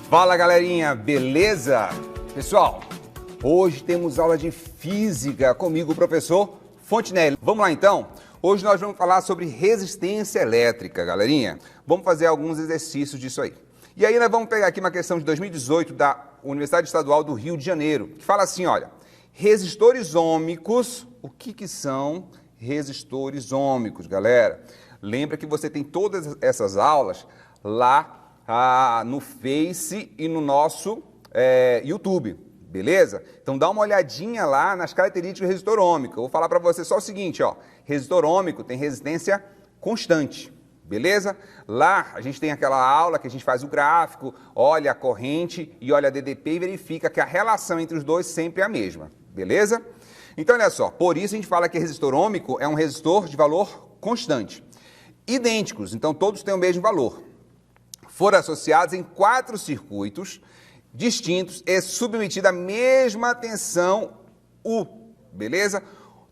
Fala galerinha, beleza? Pessoal, hoje temos aula de física comigo, o professor Fontinelli. Vamos lá então? Hoje nós vamos falar sobre resistência elétrica, galerinha. Vamos fazer alguns exercícios disso aí. E aí nós vamos pegar aqui uma questão de 2018 da Universidade Estadual do Rio de Janeiro, que fala assim, olha, resistores ômicos, o que são resistores ômicos, galera? Lembra que você tem todas essas aulas lá no Face e no nosso YouTube, beleza? Então dá uma olhadinha lá nas características do resistor ômico. Eu vou falar para você só o seguinte, ó, resistor ômico tem resistência constante, beleza? Lá a gente tem aquela aula que a gente faz o gráfico, olha a corrente e olha a DDP e verifica que a relação entre os dois sempre é a mesma, beleza? Então olha só, por isso a gente fala que resistor ômico é um resistor de valor constante. Idênticos, então todos têm o mesmo valor. Foram associados em 4 circuitos distintos e submetidos à mesma tensão U, beleza?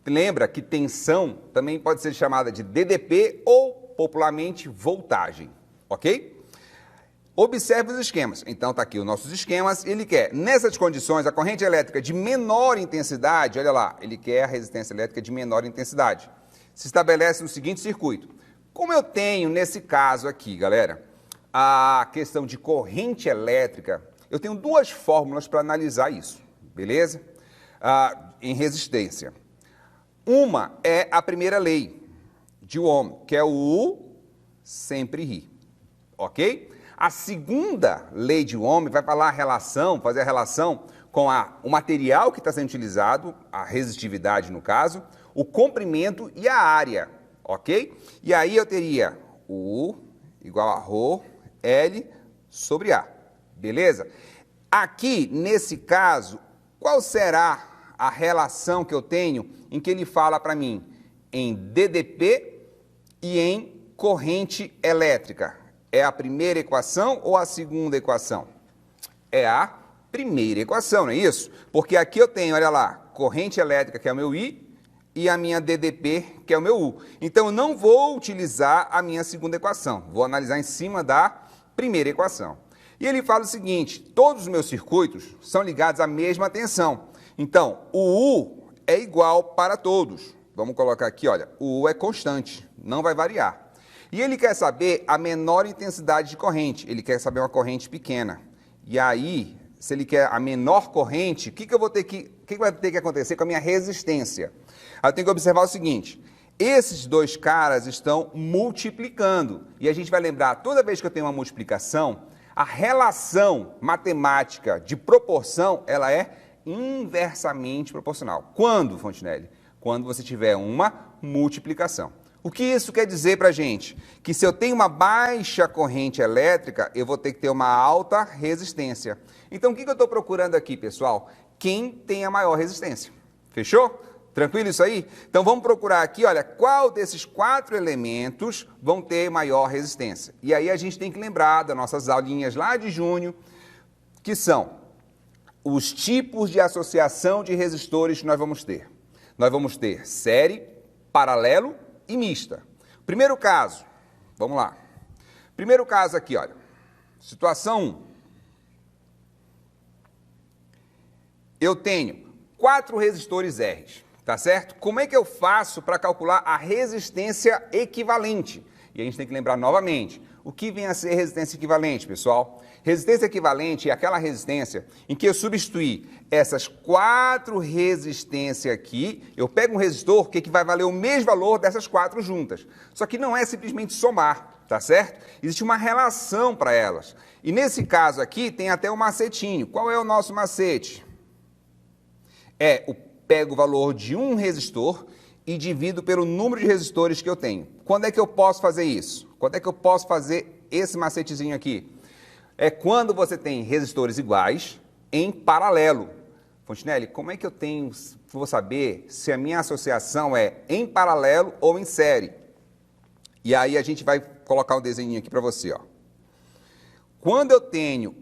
Lembra que tensão também pode ser chamada de DDP ou popularmente voltagem, ok? Observe os esquemas. Então tá aqui os nossos esquemas. Ele quer, nessas condições, a corrente elétrica de menor intensidade, olha lá, ele quer a resistência elétrica de menor intensidade. Se estabelece no seguinte circuito. Como eu tenho nesse caso aqui, galera, a questão de corrente elétrica, eu tenho 2 fórmulas para analisar isso, beleza? Em resistência. Uma é a primeira lei de Ohm, que é o U sempre I, ok? A segunda lei de Ohm vai fazer a relação com o material que está sendo utilizado, a resistividade no caso, o comprimento e a área, ok? E aí eu teria o U igual a ρ L sobre A, beleza? Aqui, nesse caso, qual será a relação que eu tenho em que ele fala para mim em DDP e em corrente elétrica? É a primeira equação ou a segunda equação? É a primeira equação, não é isso? Porque aqui eu tenho, olha lá, corrente elétrica, que é o meu I, e a minha DDP, que é o meu U. Então, eu não vou utilizar a minha segunda equação, vou analisar em cima da primeira equação. E ele fala o seguinte, todos os meus circuitos são ligados à mesma tensão. Então, o U é igual para todos. Vamos colocar aqui, olha, o U é constante, não vai variar. E ele quer saber a menor intensidade de corrente, ele quer saber uma corrente pequena. E aí, se ele quer a menor corrente, o que vai ter que acontecer com a minha resistência? Eu tenho que observar o seguinte, esses 2 caras estão multiplicando. E a gente vai lembrar, toda vez que eu tenho uma multiplicação, a relação matemática de proporção, ela é inversamente proporcional. Quando, Fontinelli? Quando você tiver uma multiplicação. O que isso quer dizer para a gente? Que se eu tenho uma baixa corrente elétrica, eu vou ter que ter uma alta resistência. Então, o que eu estou procurando aqui, pessoal? Quem tem a maior resistência. Fechou? Tranquilo isso aí? Então vamos procurar aqui, olha, qual desses 4 elementos vão ter maior resistência. E aí a gente tem que lembrar das nossas aulinhas lá de junho, que são os tipos de associação de resistores que nós vamos ter. Nós vamos ter série, paralelo e mista. Primeiro caso, vamos lá. Primeiro caso aqui, olha, situação 1. Eu tenho 4 resistores R. Tá certo? Como é que eu faço para calcular a resistência equivalente? E a gente tem que lembrar novamente, o que vem a ser resistência equivalente, pessoal? Resistência equivalente é aquela resistência em que eu substituir essas 4 resistências aqui, eu pego um resistor que vai valer o mesmo valor dessas 4 juntas. Só que não é simplesmente somar, tá certo? Existe uma relação para elas. E nesse caso aqui tem até um macetinho. Qual é o nosso macete? Pego o valor de um resistor e divido pelo número de resistores que eu tenho. Quando é que eu posso fazer isso? Quando é que eu posso fazer esse macetezinho aqui? É quando você tem resistores iguais em paralelo. Fontinelli, como é que vou saber se a minha associação é em paralelo ou em série? E aí a gente vai colocar um desenho aqui para você, ó. Quando eu tenho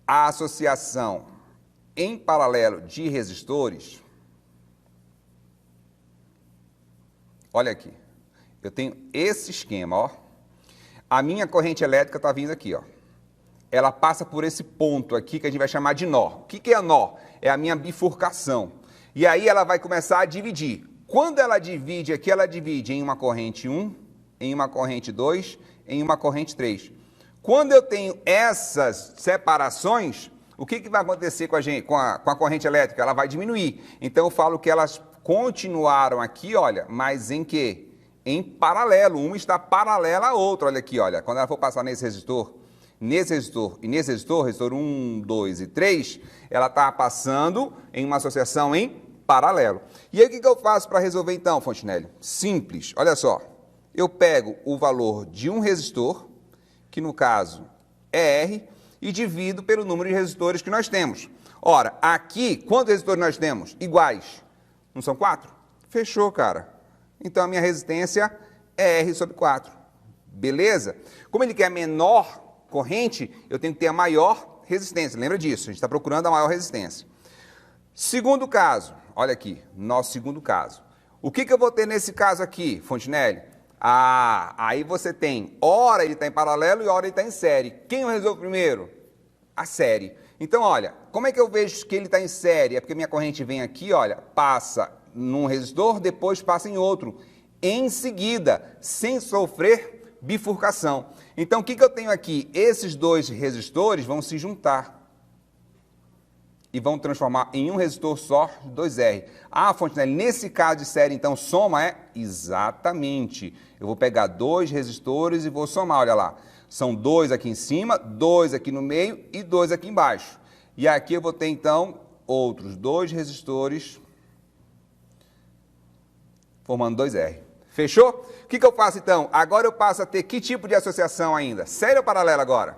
a associação em paralelo de resistores, olha aqui, eu tenho esse esquema, ó. A minha corrente elétrica está vindo aqui, ó. ela passa por esse ponto aqui que a gente vai chamar de nó. O que é nó? É a minha bifurcação. E aí ela vai começar a dividir. Quando ela divide aqui, ela divide em uma corrente 1, em uma corrente 2, em uma corrente 3. Quando eu tenho essas separações, o que vai acontecer com a corrente elétrica? Ela vai diminuir. Então eu falo que elas continuaram aqui, olha, mas em quê? Em paralelo. Uma está paralela à outra, olha aqui, olha. Quando ela for passar nesse resistor e nesse resistor, resistor 1, 2 e 3, ela está passando em uma associação em paralelo. E aí o que eu faço para resolver então, Fontenelle? Simples, olha só. Eu pego o valor de um resistor, que no caso é R, e divido pelo número de resistores que nós temos. Ora, aqui, quantos resistores nós temos? Iguais. Não são 4? Fechou, cara. Então a minha resistência é R sobre 4. Beleza? Como ele quer menor corrente, eu tenho que ter a maior resistência. Lembra disso? A gente está procurando a maior resistência. Segundo caso, olha aqui, nosso segundo caso. O que eu vou ter nesse caso aqui, Fontenelle? Aí você tem, ora ele está em paralelo e ora ele está em série. Quem eu resolvo primeiro? A série. Então, olha, como é que eu vejo que ele está em série? É porque minha corrente vem aqui, olha, passa num resistor, depois passa em outro, em seguida, sem sofrer bifurcação. Então, o que eu tenho aqui? Esses dois resistores vão se juntar e vão transformar em um resistor só, 2R. Ah, Fontenelle, nesse caso de série, então, soma é? Exatamente. Eu vou pegar dois resistores e vou somar, olha lá. São 2 aqui em cima, 2 aqui no meio e 2 aqui embaixo. E aqui eu vou ter, então, outros 2 resistores formando 2R. Fechou? O que eu faço, então? Agora eu passo a ter que tipo de associação ainda? Série ou paralela agora?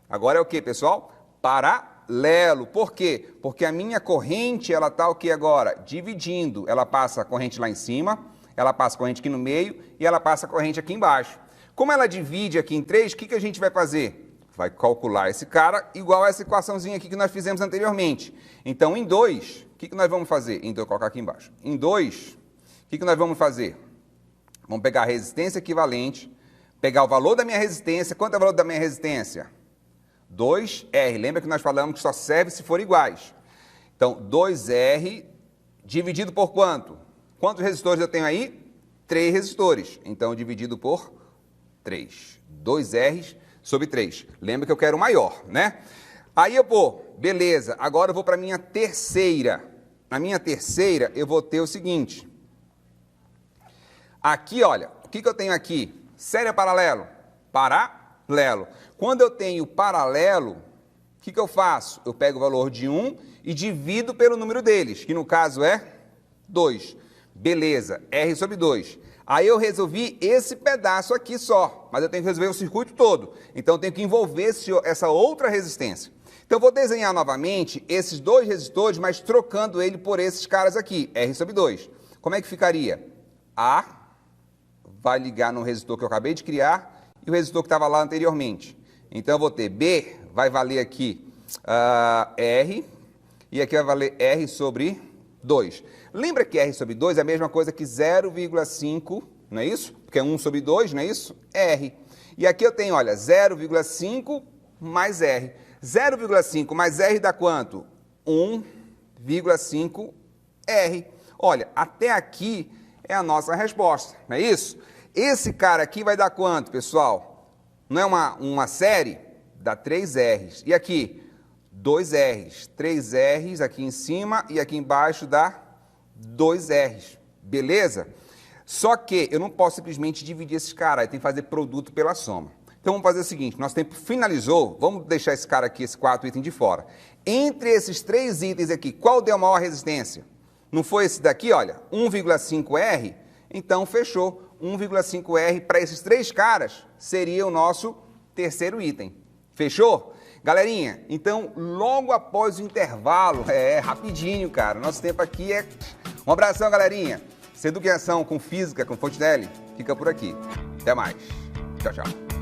Agora é o que, pessoal? Paralelo. Por quê? Porque a minha corrente, ela está o que agora? Dividindo. Ela passa a corrente lá em cima, ela passa a corrente aqui no meio e ela passa a corrente aqui embaixo. Como ela divide aqui em 3, o que a gente vai fazer? Vai calcular esse cara igual a essa equaçãozinha aqui que nós fizemos anteriormente. Então, em 2, o que nós vamos fazer? Então, eu vou colocar aqui embaixo. Em 2, o que nós vamos fazer? Vamos pegar a resistência equivalente, pegar o valor da minha resistência. Quanto é o valor da minha resistência? 2R. Lembra que nós falamos que só serve se for iguais. Então, 2R dividido por quanto? Quantos resistores eu tenho aí? 3 resistores. Então, dividido por 3. 2R sobre 3. Lembra que eu quero o maior, né? Aí eu vou, beleza, agora eu vou para a minha terceira. Na minha terceira, eu vou ter o seguinte. Aqui, olha, o que eu tenho aqui? Série ou paralelo? Paralelo. Quando eu tenho paralelo, o que eu faço? Eu pego o valor de 1 e divido pelo número deles, que no caso é 2. Beleza, R sobre 2. Aí eu resolvi esse pedaço aqui só, mas eu tenho que resolver o circuito todo. Então eu tenho que envolver essa outra resistência. Então eu vou desenhar novamente esses 2 resistores, mas trocando ele por esses caras aqui, R sobre 2. Como é que ficaria? A vai ligar no resistor que eu acabei de criar e o resistor que estava lá anteriormente. Então eu vou ter B, vai valer aqui R, e aqui vai valer R sobre 2. Lembra que R sobre 2 é a mesma coisa que 0,5, não é isso? Porque é 1 sobre 2, não é isso? R. E aqui eu tenho, olha, 0,5 mais R. 0,5 mais R dá quanto? 1,5 R. Olha, até aqui é a nossa resposta, não é isso? Esse cara aqui vai dar quanto, pessoal? Não é uma série? Dá 3 R's. E aqui? 2 R's. 3 R's aqui em cima e aqui embaixo dá 2 R's. Beleza? Só que eu não posso simplesmente dividir esses caras, tem que fazer produto pela soma. Então vamos fazer o seguinte, nosso tempo finalizou, vamos deixar esse cara aqui, esse 4 item de fora. Entre esses 3 itens aqui, qual deu a maior resistência? Não foi esse daqui, olha, 1,5 R? Então fechou. 1,5 R para esses 3 caras seria o nosso terceiro item. Fechou? Galerinha, então logo após o intervalo, rapidinho, cara, nosso tempo aqui é... Um abração, galerinha. Educação com Física, com Fontenelle, fica por aqui. Até mais. Tchau, tchau.